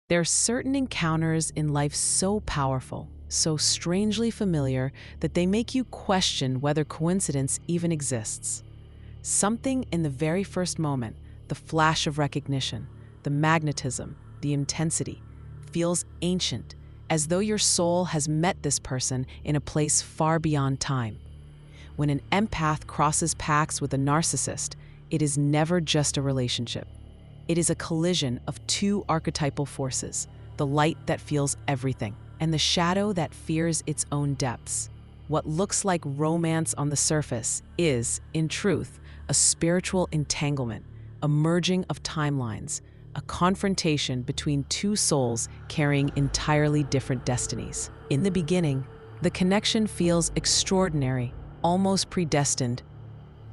There are certain encounters in life so powerful, so strangely familiar, that they make you question whether coincidence even exists. Something in the very first moment, the flash of recognition, the magnetism, the intensity, feels ancient, as though your soul has met this person in a place far beyond time. When an empath crosses paths with a narcissist, it is never just a relationship. It is a collision of two archetypal forces, the light that feels everything, and the shadow that fears its own depths. What looks like romance on the surface is, in truth, a spiritual entanglement, a merging of timelines, a confrontation between two souls carrying entirely different destinies. In the beginning, the connection feels extraordinary, almost predestined.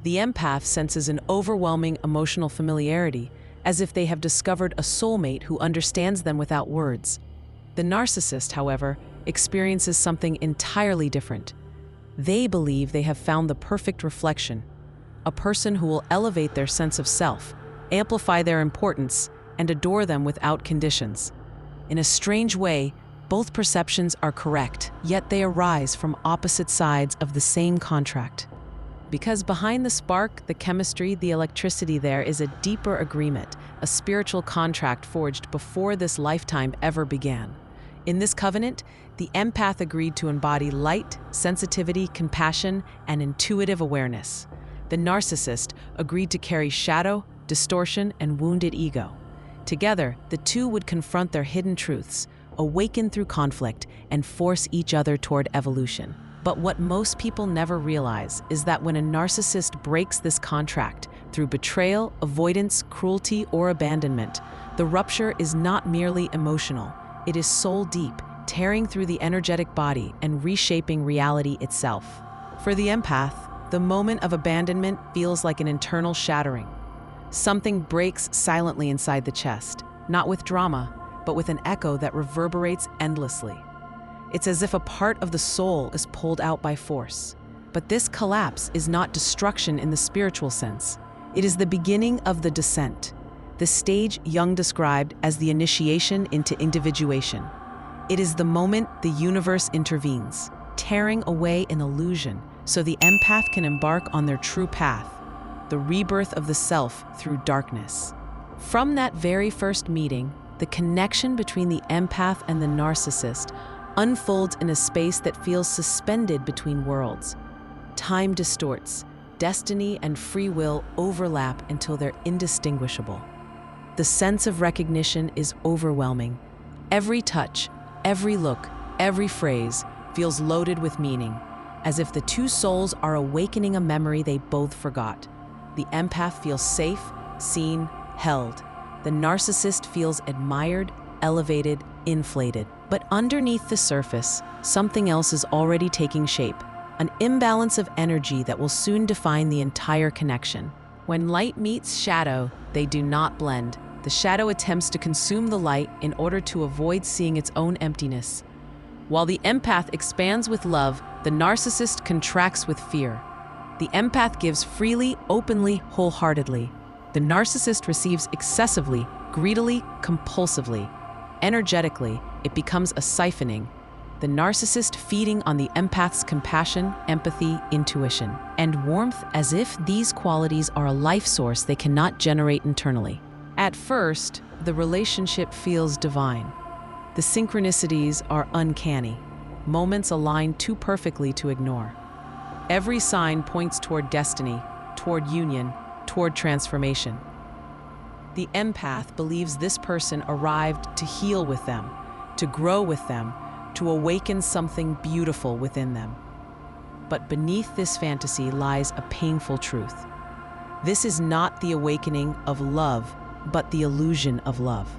The empath senses an overwhelming emotional familiarity, as if they have discovered a soulmate who understands them without words. The narcissist, however, experiences something entirely different. They believe they have found the perfect reflection, a person who will elevate their sense of self, amplify their importance, and adore them without conditions. In a strange way, both perceptions are correct, yet they arise from opposite sides of the same contract. Because behind the spark, the chemistry, the electricity, there is a deeper agreement, a spiritual contract forged before this lifetime ever began. In this covenant, the empath agreed to embody light, sensitivity, compassion, and intuitive awareness. The narcissist agreed to carry shadow, distortion, and wounded ego. Together, the two would confront their hidden truths, awaken through conflict, and force each other toward evolution. But what most people never realize is that when a narcissist breaks this contract through betrayal, avoidance, cruelty, or abandonment, the rupture is not merely emotional. It is soul-deep, tearing through the energetic body and reshaping reality itself. For the empath, the moment of abandonment feels like an internal shattering. Something breaks silently inside the chest, not with drama, but with an echo that reverberates endlessly. It's as if a part of the soul is pulled out by force. But this collapse is not destruction in the spiritual sense. It is the beginning of the descent, the stage Jung described as the initiation into individuation. It is the moment the universe intervenes, tearing away an illusion so the empath can embark on their true path, the rebirth of the self through darkness. From that very first meeting, the connection between the empath and the narcissist unfolds in a space that feels suspended between worlds. Time distorts, destiny and free will overlap until they're indistinguishable. The sense of recognition is overwhelming. Every touch, every look, every phrase feels loaded with meaning, as if the two souls are awakening a memory they both forgot. The empath feels safe, seen, held. The narcissist feels admired, elevated, inflated. But underneath the surface, something else is already taking shape, an imbalance of energy that will soon define the entire connection. When light meets shadow, they do not blend. The shadow attempts to consume the light in order to avoid seeing its own emptiness. While the empath expands with love, the narcissist contracts with fear. The empath gives freely, openly, wholeheartedly. The narcissist receives excessively, greedily, compulsively. Energetically, it becomes a siphoning, the narcissist feeding on the empath's compassion, empathy, intuition, and warmth, as if these qualities are a life source they cannot generate internally. At first, the relationship feels divine. The synchronicities are uncanny, moments align too perfectly to ignore. Every sign points toward destiny, toward union, toward transformation. The empath believes this person arrived to heal with them, to grow with them, to awaken something beautiful within them. But beneath this fantasy lies a painful truth. This is not the awakening of love, but the illusion of love.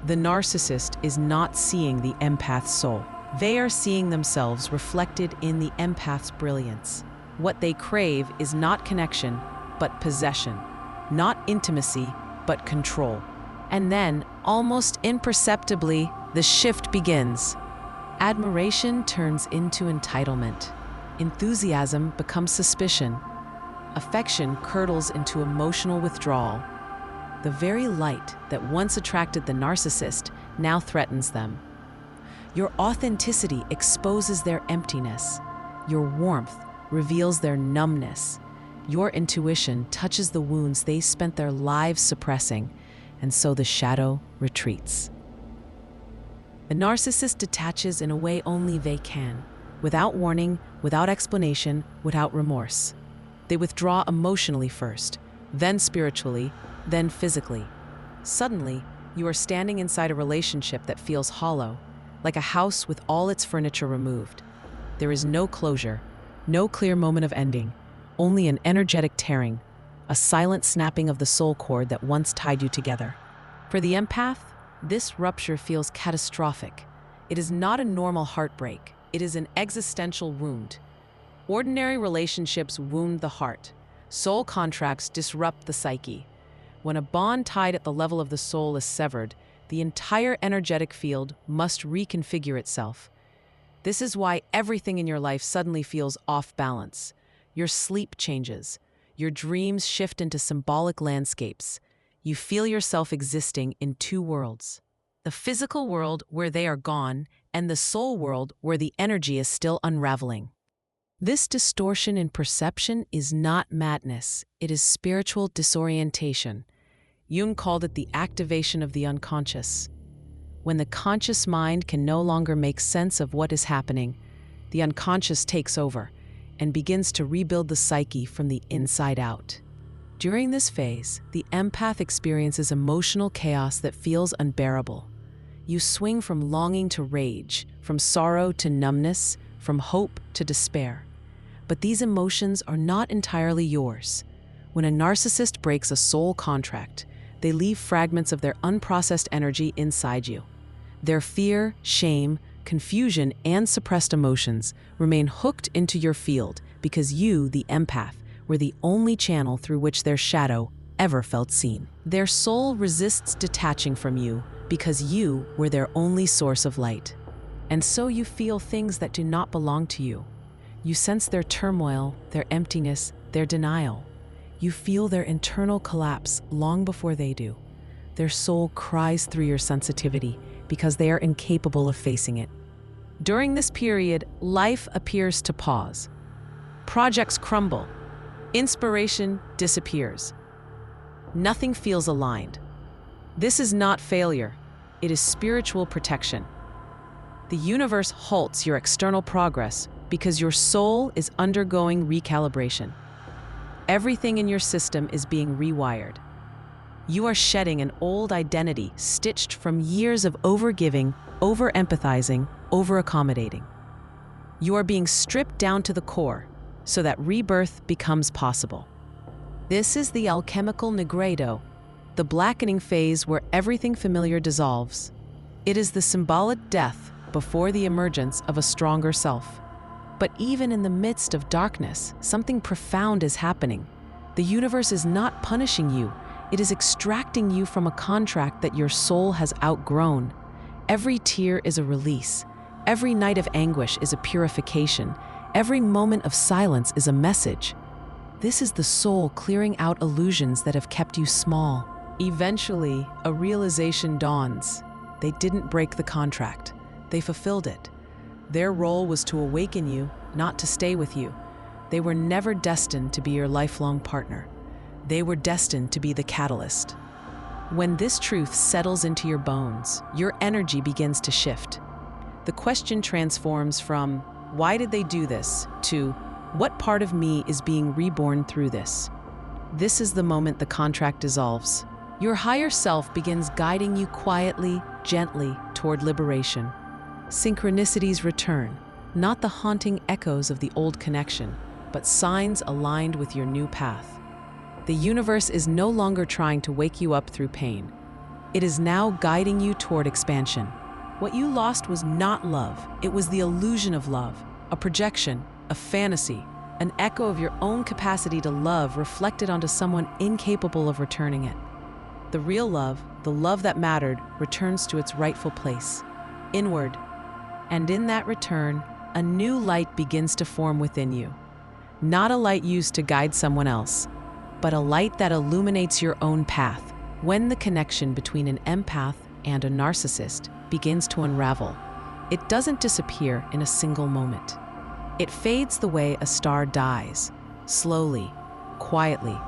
The narcissist is not seeing the empath's soul. They are seeing themselves reflected in the empath's brilliance. What they crave is not connection, but possession, not intimacy, but control. And then, almost imperceptibly, the shift begins. Admiration turns into entitlement. Enthusiasm becomes suspicion. Affection curdles into emotional withdrawal. The very light that once attracted the narcissist now threatens them. Your authenticity exposes their emptiness. Your warmth reveals their numbness. Your intuition touches the wounds they spent their lives suppressing, and so the shadow retreats. The narcissist detaches in a way only they can, without warning, without explanation, without remorse. They withdraw emotionally first, then spiritually, then physically. Suddenly, you are standing inside a relationship that feels hollow, like a house with all its furniture removed. There is no closure, no clear moment of ending, only an energetic tearing, a silent snapping of the soul cord that once tied you together. For the empath, this rupture feels catastrophic. It is not a normal heartbreak. It is an existential wound. Ordinary relationships wound the heart. Soul contracts disrupt the psyche. When a bond tied at the level of the soul is severed, the entire energetic field must reconfigure itself. This is why everything in your life suddenly feels off balance. Your sleep changes. Your dreams shift into symbolic landscapes. You feel yourself existing in two worlds. The physical world where they are gone, and the soul world where the energy is still unraveling. This distortion in perception is not madness. It is spiritual disorientation. Jung called it the activation of the unconscious. When the conscious mind can no longer make sense of what is happening, the unconscious takes over and begins to rebuild the psyche from the inside out. During this phase, the empath experiences emotional chaos that feels unbearable. You swing from longing to rage, from sorrow to numbness, from hope to despair. But these emotions are not entirely yours. When a narcissist breaks a soul contract, they leave fragments of their unprocessed energy inside you. Their fear, shame, confusion, and suppressed emotions remain hooked into your field because you, the empath, were the only channel through which their shadow ever felt seen. Their soul resists detaching from you because you were their only source of light. And so you feel things that do not belong to you. You sense their turmoil, their emptiness, their denial. You feel their internal collapse long before they do. Their soul cries through your sensitivity because they are incapable of facing it. During this period, life appears to pause. Projects crumble. Inspiration disappears. Nothing feels aligned. This is not failure. It is spiritual protection. The universe halts your external progress because your soul is undergoing recalibration. Everything in your system is being rewired. You are shedding an old identity stitched from years of overgiving, over-empathizing, over-accommodating. You are being stripped down to the core so that rebirth becomes possible. This is the alchemical nigredo, the blackening phase where everything familiar dissolves. It is the symbolic death before the emergence of a stronger self. But even in the midst of darkness, something profound is happening. The universe is not punishing you. It is extracting you from a contract that your soul has outgrown. Every tear is a release. Every night of anguish is a purification. Every moment of silence is a message. This is the soul clearing out illusions that have kept you small. Eventually, a realization dawns. They didn't break the contract. They fulfilled it. Their role was to awaken you, not to stay with you. They were never destined to be your lifelong partner. They were destined to be the catalyst. When this truth settles into your bones, your energy begins to shift. The question transforms from, "Why did they do this?" to, "What part of me is being reborn through this?" This is the moment the contract dissolves. Your higher self begins guiding you quietly, gently toward liberation. Synchronicities return, not the haunting echoes of the old connection, but signs aligned with your new path. The universe is no longer trying to wake you up through pain. It is now guiding you toward expansion. What you lost was not love. It was the illusion of love, a projection, a fantasy, an echo of your own capacity to love reflected onto someone incapable of returning it. The real love, the love that mattered, returns to its rightful place, inward. And in that return, a new light begins to form within you. Not a light used to guide someone else, but a light that illuminates your own path. When the connection between an empath and a narcissist begins to unravel, it doesn't disappear in a single moment. It fades the way a star dies, slowly, quietly,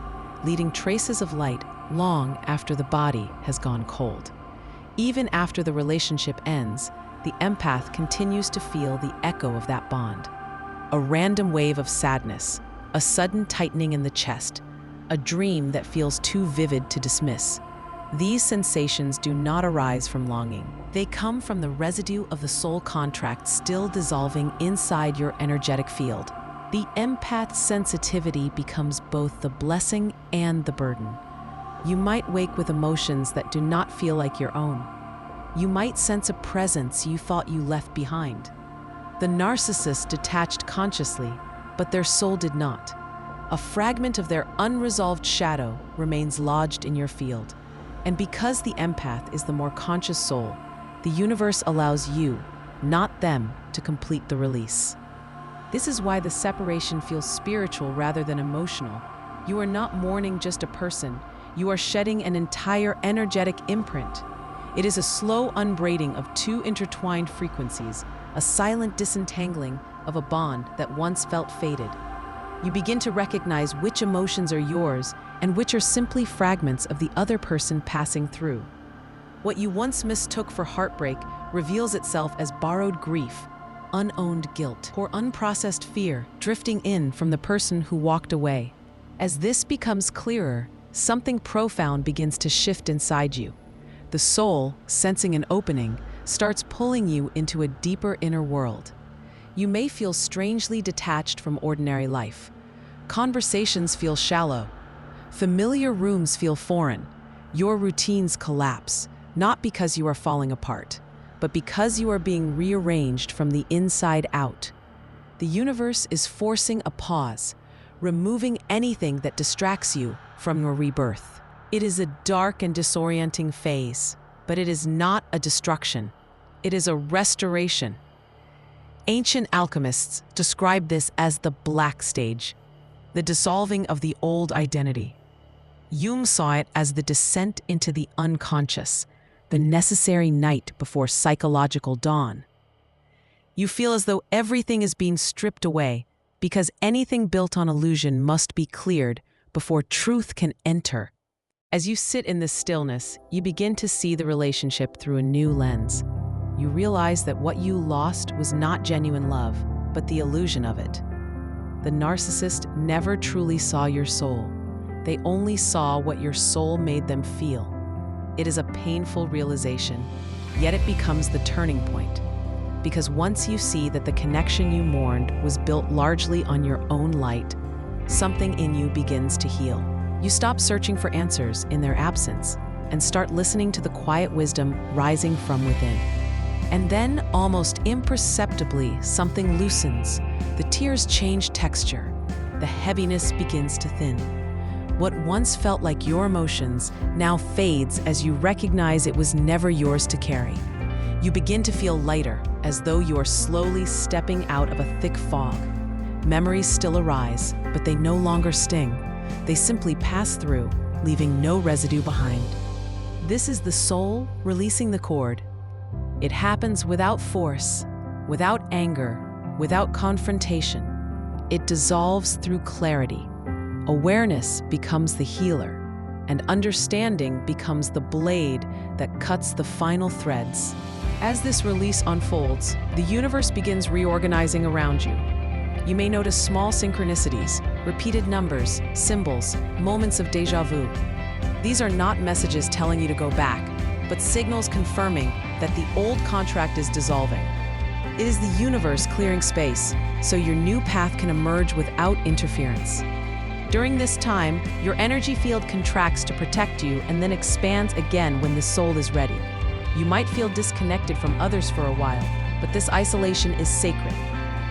leaving traces of light long after the body has gone cold. Even after the relationship ends, the empath continues to feel the echo of that bond. A random wave of sadness, a sudden tightening in the chest, a dream that feels too vivid to dismiss. These sensations do not arise from longing. They come from the residue of the soul contract still dissolving inside your energetic field. The empath's sensitivity becomes both the blessing and the burden. You might wake with emotions that do not feel like your own. You might sense a presence you thought you left behind. The narcissist detached consciously, but their soul did not. A fragment of their unresolved shadow remains lodged in your field. And because the empath is the more conscious soul, the universe allows you, not them, to complete the release. This is why the separation feels spiritual rather than emotional. You are not mourning just a person, you are shedding an entire energetic imprint. It is a slow unbraiding of two intertwined frequencies, a silent disentangling of a bond that once felt fated. You begin to recognize which emotions are yours and which are simply fragments of the other person passing through. What you once mistook for heartbreak reveals itself as borrowed grief, unowned guilt, or unprocessed fear drifting in from the person who walked away. As this becomes clearer, something profound begins to shift inside you. The soul, sensing an opening, starts pulling you into a deeper inner world. You may feel strangely detached from ordinary life. Conversations feel shallow. Familiar rooms feel foreign. Your routines collapse, not because you are falling apart, but because you are being rearranged from the inside out. The universe is forcing a pause, removing anything that distracts you from your rebirth. It is a dark and disorienting phase, but it is not a destruction. It is a restoration. Ancient alchemists describe this as the black stage, the dissolving of the old identity. Jung saw it as the descent into the unconscious, the necessary night before psychological dawn. You feel as though everything is being stripped away because anything built on illusion must be cleared before truth can enter. As you sit in this stillness, you begin to see the relationship through a new lens. You realize that what you lost was not genuine love, but the illusion of it. The narcissist never truly saw your soul. They only saw what your soul made them feel. It is a painful realization, yet it becomes the turning point. Because once you see that the connection you mourned was built largely on your own light, something in you begins to heal. You stop searching for answers in their absence and start listening to the quiet wisdom rising from within. And then, almost imperceptibly, something loosens. The tears change texture. The heaviness begins to thin. What once felt like your emotions now fades as you recognize it was never yours to carry. You begin to feel lighter, as though you are slowly stepping out of a thick fog. Memories still arise, but they no longer sting. They simply pass through, leaving no residue behind. This is the soul releasing the cord. It happens without force, without anger, without confrontation. It dissolves through clarity. Awareness becomes the healer, and understanding becomes the blade that cuts the final threads. As this release unfolds, the universe begins reorganizing around you. You may notice small synchronicities, repeated numbers, symbols, moments of déjà vu. These are not messages telling you to go back, but signals confirming that the old contract is dissolving. It is the universe clearing space, so your new path can emerge without interference. During this time, your energy field contracts to protect you and then expands again when the soul is ready. You might feel disconnected from others for a while, but this isolation is sacred.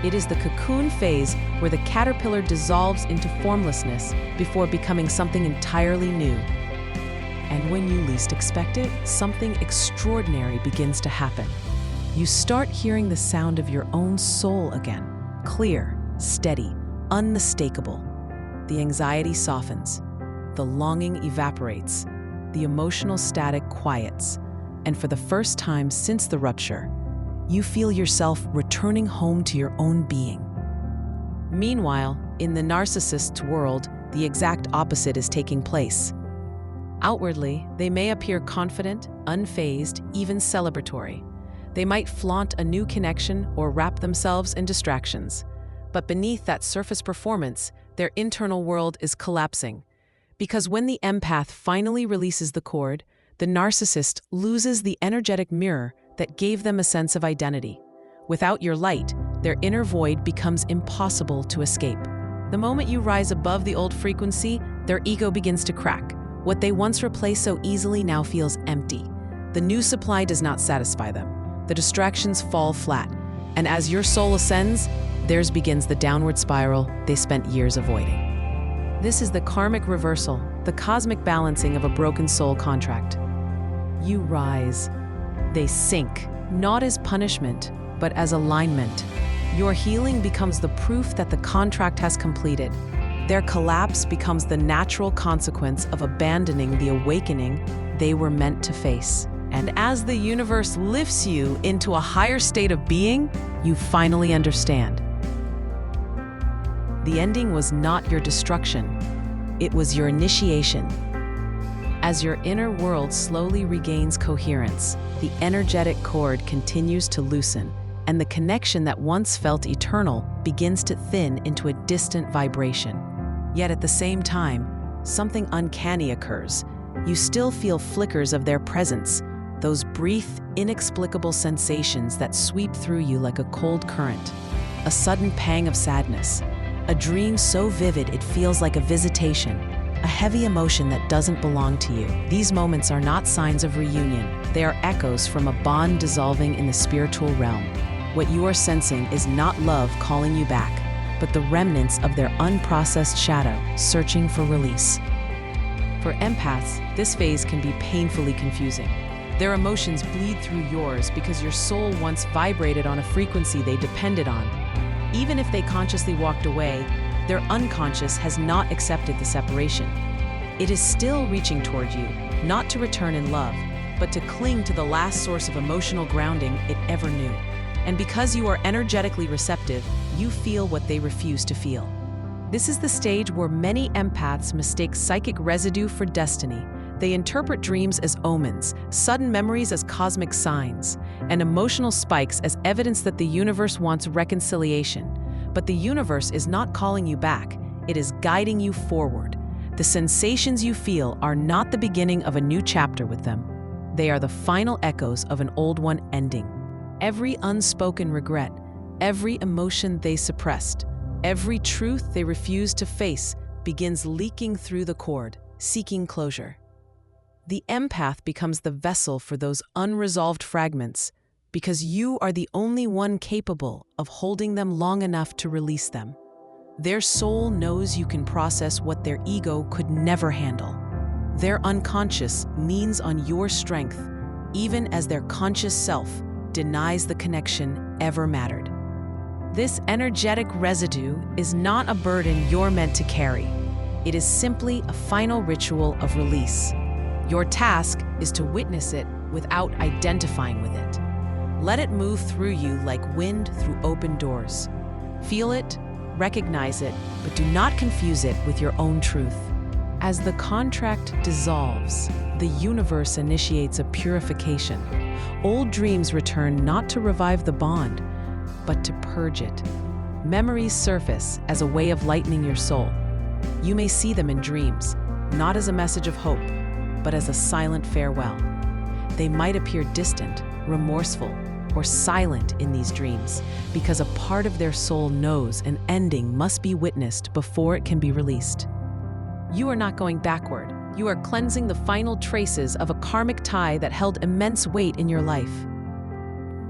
It is the cocoon phase where the caterpillar dissolves into formlessness before becoming something entirely new. And when you least expect it, something extraordinary begins to happen. You start hearing the sound of your own soul again, clear, steady, unmistakable. The anxiety softens, the longing evaporates, the emotional static quiets, and for the first time since the rupture, you feel yourself returning home to your own being. Meanwhile, in the narcissist's world, the exact opposite is taking place. Outwardly, they may appear confident, unfazed, even celebratory. They might flaunt a new connection or wrap themselves in distractions. But beneath that surface performance, their internal world is collapsing. Because when the empath finally releases the cord, the narcissist loses the energetic mirror that gave them a sense of identity. Without your light, their inner void becomes impossible to escape. The moment you rise above the old frequency, their ego begins to crack. What they once replaced so easily now feels empty. The new supply does not satisfy them. The distractions fall flat. And as your soul ascends, theirs begins the downward spiral they spent years avoiding. This is the karmic reversal, the cosmic balancing of a broken soul contract. You rise. They sink, not as punishment, but as alignment. Your healing becomes the proof that the contract has completed. Their collapse becomes the natural consequence of abandoning the awakening they were meant to face. And as the universe lifts you into a higher state of being, you finally understand. The ending was not your destruction. It was your initiation. As your inner world slowly regains coherence, the energetic cord continues to loosen, and the connection that once felt eternal begins to thin into a distant vibration. Yet at the same time, something uncanny occurs. You still feel flickers of their presence, those brief, inexplicable sensations that sweep through you like a cold current. A sudden pang of sadness, a dream so vivid it feels like a visitation, a heavy emotion that doesn't belong to you. These moments are not signs of reunion. They are echoes from a bond dissolving in the spiritual realm. What you are sensing is not love calling you back, but the remnants of their unprocessed shadow searching for release. For empaths, this phase can be painfully confusing. Their emotions bleed through yours because your soul once vibrated on a frequency they depended on. Even if they consciously walked away, their unconscious has not accepted the separation. It is still reaching toward you, not to return in love, but to cling to the last source of emotional grounding it ever knew. And because you are energetically receptive, you feel what they refuse to feel. This is the stage where many empaths mistake psychic residue for destiny. They interpret dreams as omens, sudden memories as cosmic signs, and emotional spikes as evidence that the universe wants reconciliation. But the universe is not calling you back, it is guiding you forward. The sensations you feel are not the beginning of a new chapter with them. They are the final echoes of an old one ending. Every unspoken regret, every emotion they suppressed, every truth they refused to face begins leaking through the cord, seeking closure. The empath becomes the vessel for those unresolved fragments because you are the only one capable of holding them long enough to release them. Their soul knows you can process what their ego could never handle. Their unconscious leans on your strength, even as their conscious self denies the connection ever mattered. This energetic residue is not a burden you're meant to carry. It is simply a final ritual of release. Your task is to witness it without identifying with it. Let it move through you like wind through open doors. Feel it, recognize it, but do not confuse it with your own truth. As the contract dissolves, the universe initiates a purification. Old dreams return not to revive the bond, but to purge it. Memories surface as a way of lightening your soul. You may see them in dreams, not as a message of hope, but as a silent farewell. They might appear distant, remorseful, or silent in these dreams because a part of their soul knows an ending must be witnessed before it can be released. You are not going backward. You are cleansing the final traces of a karmic tie that held immense weight in your life.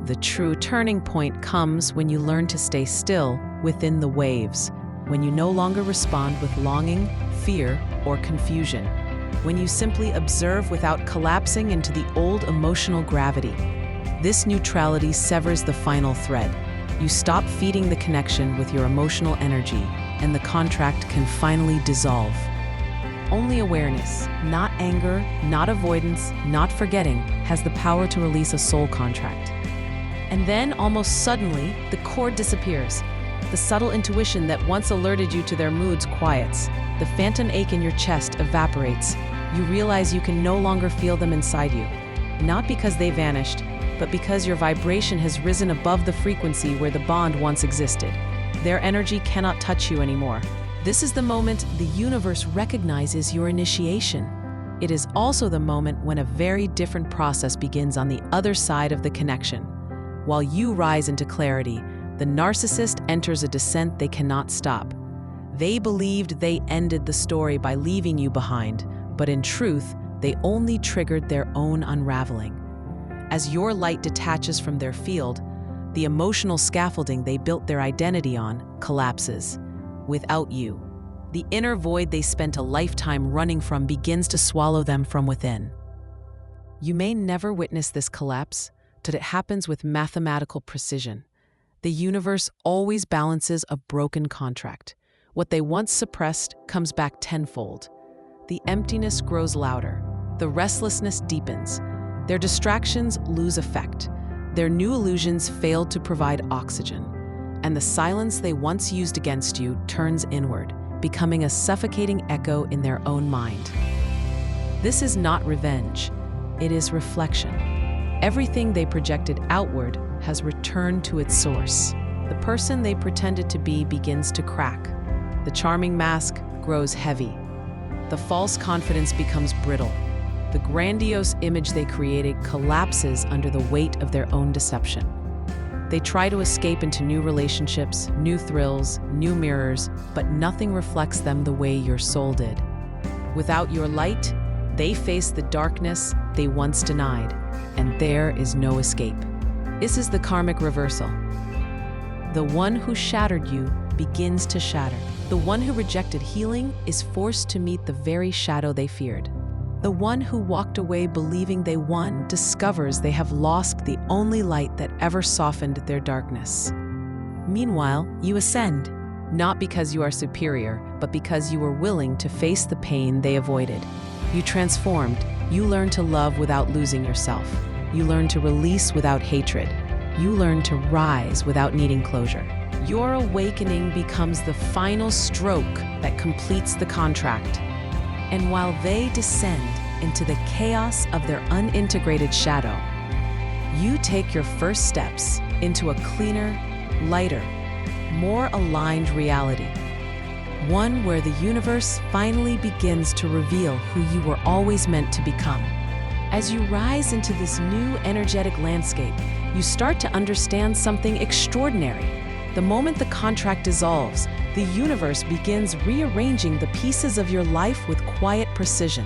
The true turning point comes when you learn to stay still within the waves, when you no longer respond with longing, fear, or confusion, when you simply observe without collapsing into the old emotional gravity. This neutrality severs the final thread. You stop feeding the connection with your emotional energy, and the contract can finally dissolve. Only awareness, not anger, not avoidance, not forgetting, has the power to release a soul contract. And then, almost suddenly, the cord disappears. The subtle intuition that once alerted you to their moods quiets. The phantom ache in your chest evaporates. You realize you can no longer feel them inside you. Not because they vanished, but because your vibration has risen above the frequency where the bond once existed. Their energy cannot touch you anymore. This is the moment the universe recognizes your initiation. It is also the moment when a very different process begins on the other side of the connection. While you rise into clarity, the narcissist enters a descent they cannot stop. They believed they ended the story by leaving you behind, but in truth, they only triggered their own unraveling. As your light detaches from their field, the emotional scaffolding they built their identity on collapses. Without you, the inner void they spent a lifetime running from begins to swallow them from within. You may never witness this collapse, but it happens with mathematical precision. The universe always balances a broken contract. What they once suppressed comes back tenfold. The emptiness grows louder. The restlessness deepens. Their distractions lose effect. Their new illusions fail to provide oxygen. And the silence they once used against you turns inward, becoming a suffocating echo in their own mind. This is not revenge. It is reflection. Everything they projected outward has returned to its source. The person they pretended to be begins to crack. The charming mask grows heavy. The false confidence becomes brittle. The grandiose image they created collapses under the weight of their own deception. They try to escape into new relationships, new thrills, new mirrors, but nothing reflects them the way your soul did. Without your light, they face the darkness they once denied, and there is no escape. This is the karmic reversal. The one who shattered you begins to shatter. The one who rejected healing is forced to meet the very shadow they feared. The one who walked away believing they won discovers they have lost the only light that ever softened their darkness. Meanwhile, you ascend, not because you are superior, but because you were willing to face the pain they avoided. You transformed. You learn to love without losing yourself. You learn to release without hatred. You learn to rise without needing closure. Your awakening becomes the final stroke that completes the contract. And while they descend into the chaos of their unintegrated shadow, you take your first steps into a cleaner, lighter, more aligned reality. One where the universe finally begins to reveal who you were always meant to become. As you rise into this new energetic landscape, you start to understand something extraordinary. The moment the contract dissolves, the universe begins rearranging the pieces of your life with quiet precision.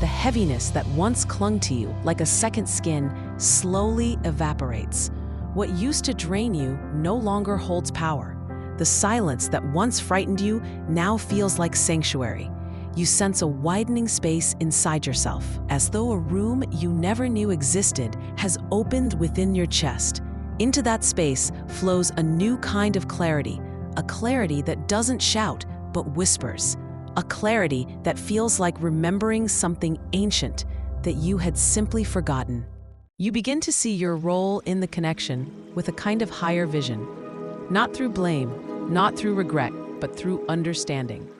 The heaviness that once clung to you like a second skin slowly evaporates. What used to drain you no longer holds power. The silence that once frightened you now feels like sanctuary. You sense a widening space inside yourself, as though a room you never knew existed has opened within your chest. Into that space flows a new kind of clarity, a clarity that doesn't shout, but whispers. A clarity that feels like remembering something ancient that you had simply forgotten. You begin to see your role in the connection with a kind of higher vision. Not through blame, not through regret, but through understanding.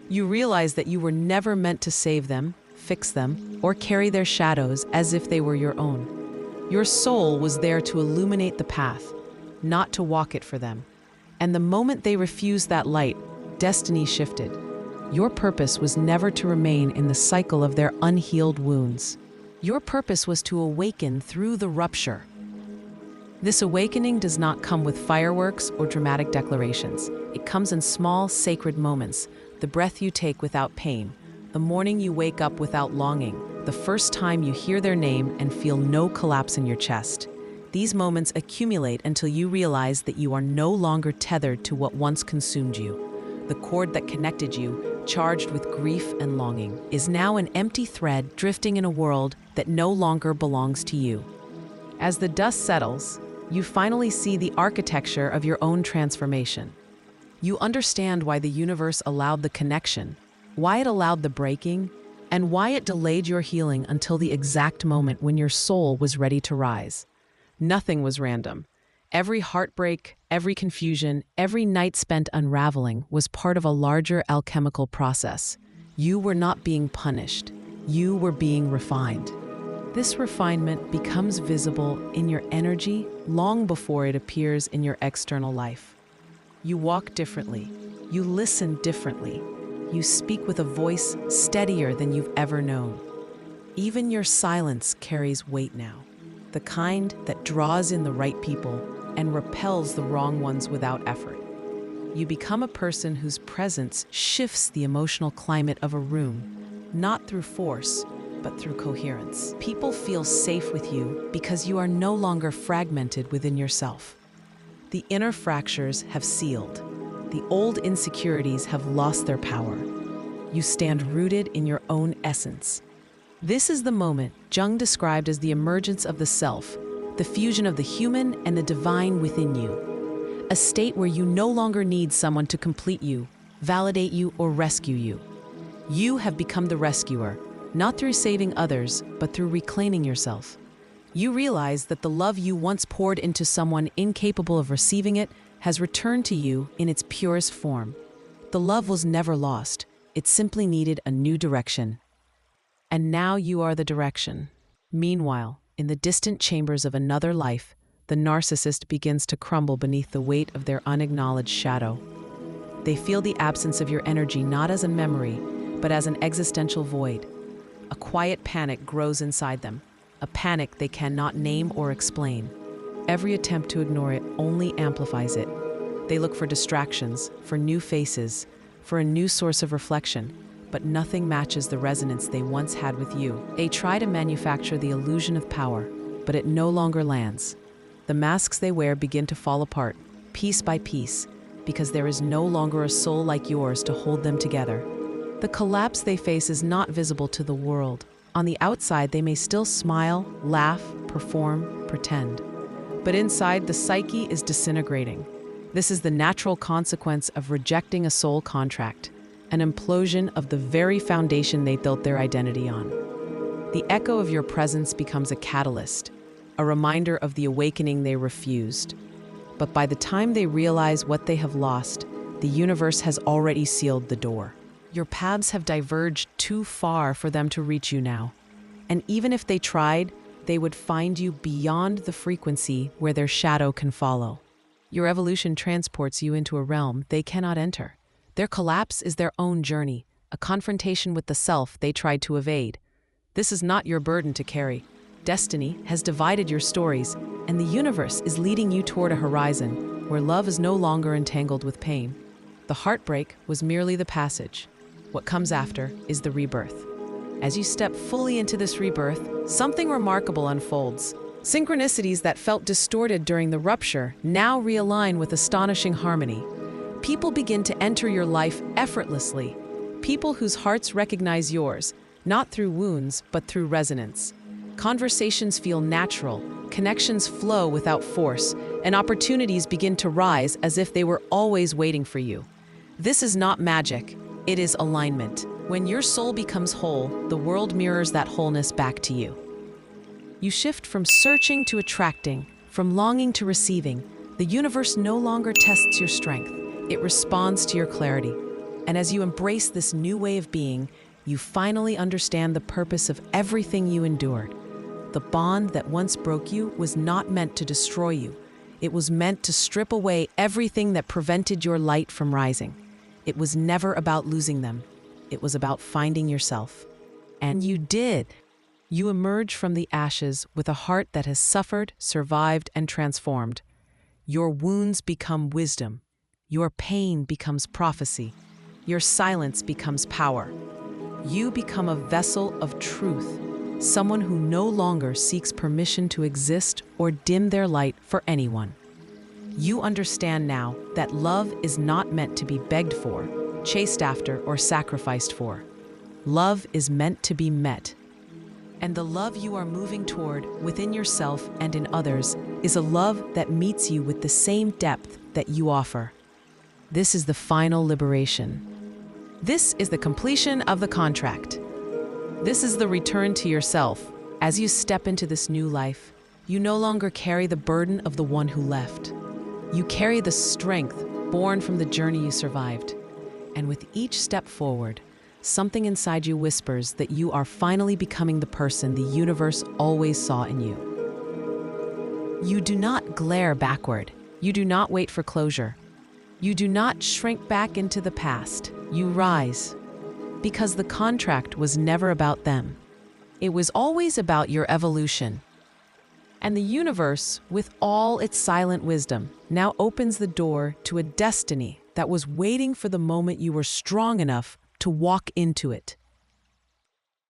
You realize that you were never meant to save them, fix them, or carry their shadows as if they were your own. Your soul was there to illuminate the path, not to walk it for them. And the moment they refused that light, destiny shifted. Your purpose was never to remain in the cycle of their unhealed wounds. Your purpose was to awaken through the rupture. This awakening does not come with fireworks or dramatic declarations. It comes in small, sacred moments. The breath you take without pain, the morning you wake up without longing, the first time you hear their name and feel no collapse in your chest. These moments accumulate until you realize that you are no longer tethered to what once consumed you. The cord that connected you, charged with grief and longing, is now an empty thread drifting in a world that no longer belongs to you. As the dust settles, you finally see the architecture of your own transformation. You understand why the universe allowed the connection, why it allowed the breaking, and why it delayed your healing until the exact moment when your soul was ready to rise. Nothing was random. Every heartbreak, every confusion, every night spent unraveling was part of a larger alchemical process. You were not being punished. You were being refined. This refinement becomes visible in your energy long before it appears in your external life. You walk differently. You listen differently. You speak with a voice steadier than you've ever known. Even your silence carries weight now, the kind that draws in the right people and repels the wrong ones without effort. You become a person whose presence shifts the emotional climate of a room, not through force, but through coherence. People feel safe with you because you are no longer fragmented within yourself. The inner fractures have sealed. The old insecurities have lost their power. You stand rooted in your own essence. This is the moment Jung described as the emergence of the self, the fusion of the human and the divine within you. A state where you no longer need someone to complete you, validate you, or rescue you. You have become the rescuer, not through saving others, but through reclaiming yourself. You realize that the love you once poured into someone incapable of receiving it has returned to you in its purest form. The love was never lost. It simply needed a new direction. And now you are the direction. Meanwhile, in the distant chambers of another life, the narcissist begins to crumble beneath the weight of their unacknowledged shadow. They feel the absence of your energy not as a memory, but as an existential void. A quiet panic grows inside them, a panic they cannot name or explain. Every attempt to ignore it only amplifies it. They look for distractions, for new faces, for a new source of reflection, but nothing matches the resonance they once had with you. They try to manufacture the illusion of power, but it no longer lands. The masks they wear begin to fall apart, piece by piece, because there is no longer a soul like yours to hold them together. The collapse they face is not visible to the world. On the outside, they may still smile, laugh, perform, pretend. But inside, the psyche is disintegrating. This is the natural consequence of rejecting a soul contract, an implosion of the very foundation they built their identity on. The echo of your presence becomes a catalyst, a reminder of the awakening they refused. But by the time they realize what they have lost, the universe has already sealed the door. Your paths have diverged too far for them to reach you now. And even if they tried, they would find you beyond the frequency where their shadow can follow. Your evolution transports you into a realm they cannot enter. Their collapse is their own journey, a confrontation with the self they tried to evade. This is not your burden to carry. Destiny has divided your stories, and the universe is leading you toward a horizon where love is no longer entangled with pain. The heartbreak was merely the passage. What comes after is the rebirth. As you step fully into this rebirth, something remarkable unfolds. Synchronicities that felt distorted during the rupture now realign with astonishing harmony. People begin to enter your life effortlessly. People whose hearts recognize yours, not through wounds, but through resonance. Conversations feel natural, connections flow without force, and opportunities begin to rise as if they were always waiting for you. This is not magic, it is alignment. When your soul becomes whole, the world mirrors that wholeness back to you. You shift from searching to attracting, from longing to receiving. The universe no longer tests your strength, it responds to your clarity. And as you embrace this new way of being, you finally understand the purpose of everything you endured. The bond that once broke you was not meant to destroy you. It was meant to strip away everything that prevented your light from rising. It was never about losing them. It was about finding yourself. And you did. You emerge from the ashes with a heart that has suffered, survived, and transformed. Your wounds become wisdom. Your pain becomes prophecy. Your silence becomes power. You become a vessel of truth, someone who no longer seeks permission to exist or dim their light for anyone. You understand now that love is not meant to be begged for, chased after, or sacrificed for. Love is meant to be met. And the love you are moving toward within yourself and in others is a love that meets you with the same depth that you offer. This is the final liberation. This is the completion of the contract. This is the return to yourself. As you step into this new life, you no longer carry the burden of the one who left. You carry the strength born from the journey you survived. And with each step forward, something inside you whispers that you are finally becoming the person the universe always saw in you. You do not glare backward. You do not wait for closure. You do not shrink back into the past. You rise. Because the contract was never about them. It was always about your evolution. And the universe, with all its silent wisdom, now opens the door to a destiny that was waiting for the moment you were strong enough to walk into it.